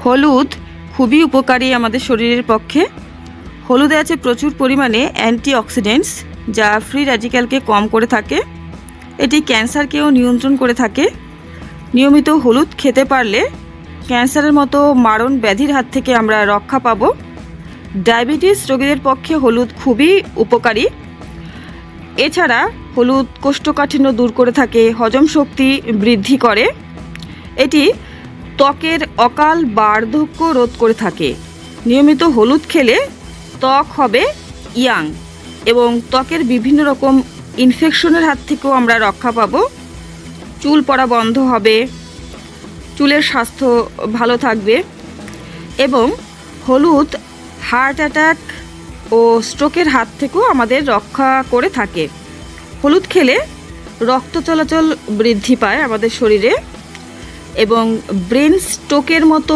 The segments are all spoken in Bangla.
হলুদ খুবই উপকারী আমাদের শরীরের পক্ষে। হলুদে আছে প্রচুর পরিমাণে অ্যান্টিঅক্সিডেন্টস, যা ফ্রি র্যাডিক্যালকে কম করে থাকে। এটি ক্যান্সারকেও নিয়ন্ত্রণ করে থাকে। নিয়মিত হলুদ খেতে পারলে ক্যান্সারের মতো মারণ ব্যাধির হাত থেকে আমরা রক্ষা পাব। ডায়াবেটিস রোগীদের পক্ষে হলুদ খুবই উপকারী। এছাড়া হলুদ কোষ্ঠকাঠিন্য দূর করে থাকে, হজম শক্তি বৃদ্ধি করে। এটি ত্বকের অকাল বার্ধক্য রোধ করে থাকে। নিয়মিত হলুদ খেলে ত্বক হবে ইয়াং এবং ত্বকের বিভিন্ন রকম ইনফেকশনের হাত থেকেও আমরা রক্ষা পাব। চুল পড়া বন্ধ হবে, চুলের স্বাস্থ্য ভালো থাকবে এবং হলুদ হার্ট অ্যাটাক ও স্ট্রোকের হাত থেকেও আমাদের রক্ষা করে থাকে। হলুদ খেলে রক্ত চলাচল বৃদ্ধি পায় আমাদের শরীরে এবং ব্রেন স্ট্রোকের মতো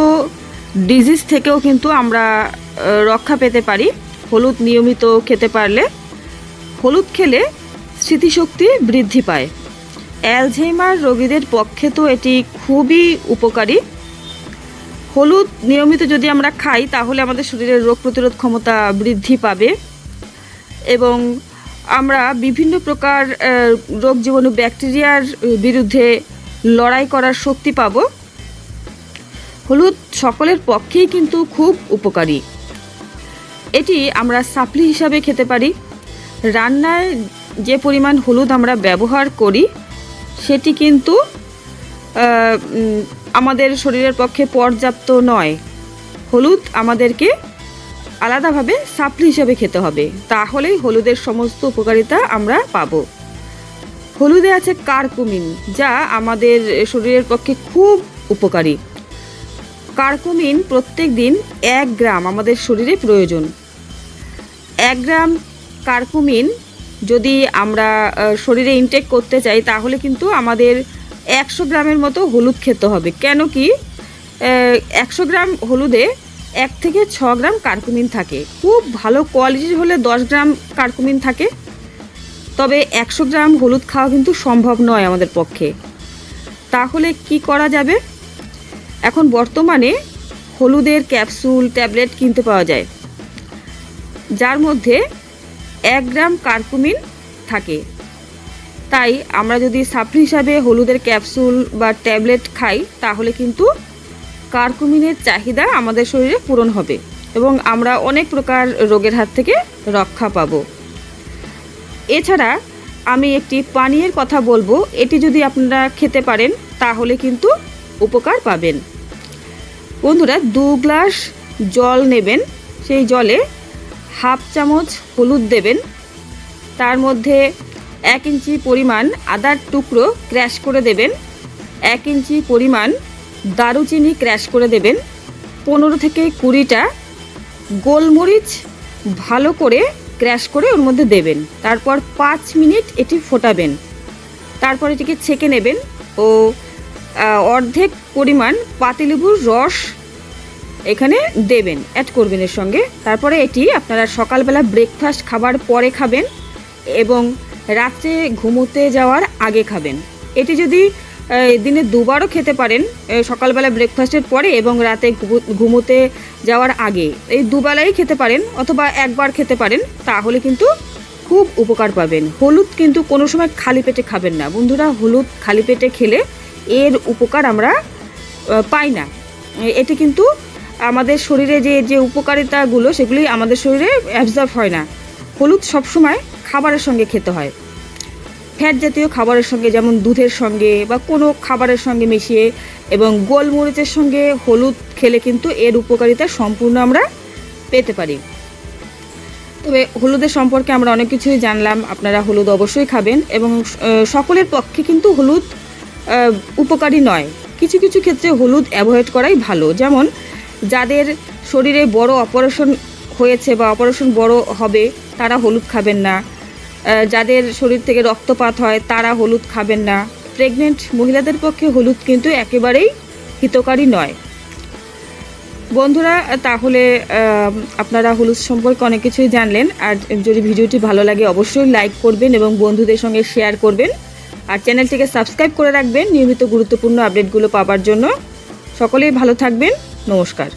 ডিজিজ থেকেও কিন্তু আমরা রক্ষা পেতে পারি হলুদ নিয়মিত খেতে পারলে। হলুদ খেলে স্মৃতিশক্তি বৃদ্ধি পায়। অ্যালঝেইমার রোগীদের পক্ষে তো এটি খুবই উপকারী। হলুদ নিয়মিত যদি আমরা খাই তাহলে আমাদের শরীরের রোগ প্রতিরোধ ক্ষমতা বৃদ্ধি পাবে এবং আমরা বিভিন্ন প্রকার রোগ জীবাণু ব্যাকটেরিয়ার বিরুদ্ধে লড়াই করার শক্তি পাব। হলুদ সকলের পক্ষেই কিন্তু খুব উপকারী। এটি আমরা সাপ্লি হিসাবে খেতে পারি। রান্নায় যে পরিমাণ হলুদ আমরা ব্যবহার করি সেটি কিন্তু আমাদের শরীরের পক্ষে পর্যাপ্ত নয়। হলুদ আমাদেরকে আলাদাভাবে সাপ্লি হিসাবে খেতে হবে, তাহলেই হলুদের সমস্ত উপকারিতা আমরা পাব। হলুদে আছে কারকুমিন, যা আমাদের শরীরের পক্ষে খুব উপকারী। কারকুমিন প্রত্যেক দিন 1 গ্রাম আমাদের শরীরে প্রয়োজন। 1 গ্রাম কারকুমিন যদি আমরা শরীরে ইনটেক করতে চাই তাহলে কিন্তু আমাদের 100 গ্রামের মতো হলুদ খেতে হবে। কেন কি 100 গ্রাম হলুদে 1 থেকে 6 গ্রাম কারকুমিন থাকে। খুব ভালো কোয়ালিটির হলে 10 গ্রাম কারকুমিন থাকে। তবে 100 গ্রাম হলুদ খাওয়া কিন্তু সম্ভব নয় আমাদের পক্ষে। তাহলে কি করা যাবে? এখন বর্তমানে হলুদের ক্যাপসুল ট্যাবলেট কিনতে পাওয়া যায়, যার মধ্যে 1 গ্রাম কারকুমিন থাকে। তাই আমরা যদি সাপ্লি হিসাবে হলুদের ক্যাপসুল বা ট্যাবলেট খাই তাহলে কিন্তু কারকুমিনের চাহিদা আমাদের শরীরে পূরণ হবে এবং আমরা অনেক প্রকার রোগের হাত থেকে রক্ষা পাব। এছাড়া আমি একটি পানীয়ের কথা বলবো, এটি যদি আপনারা খেতে পারেন তাহলে কিন্তু উপকার পাবেন। বন্ধুরা, 2 গ্লাস জল নেবেন, সেই জলে 1/2 চামচ হলুদ দেবেন, তার মধ্যে 1 ইঞ্চি পরিমাণ আদার টুকরো ক্র্যাশ করে দেবেন, 1 ইঞ্চি পরিমাণ দারুচিনি ক্র্যাশ করে দেবেন, 15 থেকে 20টা গোলমরিচ ভালো করে ক্র্যাশ করে ওর মধ্যে দেবেন। তারপর 5 মিনিট এটি ফোটাবেন। তারপর এটিকে ছেঁকে নেবেন ও অর্ধেক পরিমাণ পাতিলেবুর রস এখানে দেবেন, অ্যাড করবেন এর সঙ্গে। তারপরে এটি আপনারা সকালবেলা ব্রেকফাস্ট খাবার পরে খাবেন এবং রাত্রে ঘুমোতে যাওয়ার আগে খাবেন। এটি যদি দিনে 2 বারও খেতে পারেন, সকালবেলা ব্রেকফাস্টের পরে এবং রাতে ঘুমোতে যাওয়ার আগে, এই 2 বেলাই খেতে পারেন অথবা 1 বার খেতে পারেন, তাহলে কিন্তু খুব উপকার পাবেন। হলুদ কিন্তু কোনো সময় খালি পেটে খাবেন না বন্ধুরা। হলুদ খালি পেটে খেলে এর উপকার আমরা পাই না। এটি কিন্তু আমাদের শরীরে যে উপকারিতাগুলো সেগুলি আমাদের শরীরে অ্যাবজর্ব হয় না। হলুদ সবসময় খাবারের সঙ্গে খেতে হয়, ফ্যাট জাতীয় খাবারের সঙ্গে, যেমন দুধের সঙ্গে বা কোনো খাবারের সঙ্গে মিশিয়ে, এবং গোলমরিচের সঙ্গে হলুদ খেলে কিন্তু এর উপকারিতা সম্পূর্ণ আমরা পেতে পারি। তবে হলুদের সম্পর্কে আমরা অনেক কিছুই জানলাম। আপনারা হলুদ অবশ্যই খাবেন এবং সকলের পক্ষে কিন্তু হলুদ উপকারী নয়। কিছু কিছু ক্ষেত্রে হলুদ অ্যাভয়েড করাই ভালো। যেমন যাদের শরীরে বড় অপারেশন হয়েছে বা অপারেশন বড় হবে তারা হলুদ খাবেন না। যাদের শরীর থেকে রক্তপাত হয় তারা হলুদ খাবেন না। প্রেগনেন্ট মহিলাদের পক্ষে হলুদ কিন্তু একেবারেই হিতকারী নয়। বন্ধুরা, তাহলে আপনারা হলুদ সম্পর্কে অনেক কিছুই জানলেন। আর যদি ভিডিওটি ভালো লাগে অবশ্যই লাইক করবেন এবং বন্ধুদের সঙ্গে শেয়ার করবেন। আর চ্যানেলটিকে সাবস্ক্রাইব করে রাখবেন নিয়মিত গুরুত্বপূর্ণ আপডেটগুলো পাওয়ার জন্য। সকলেই ভালো থাকবেন। নমস্কার।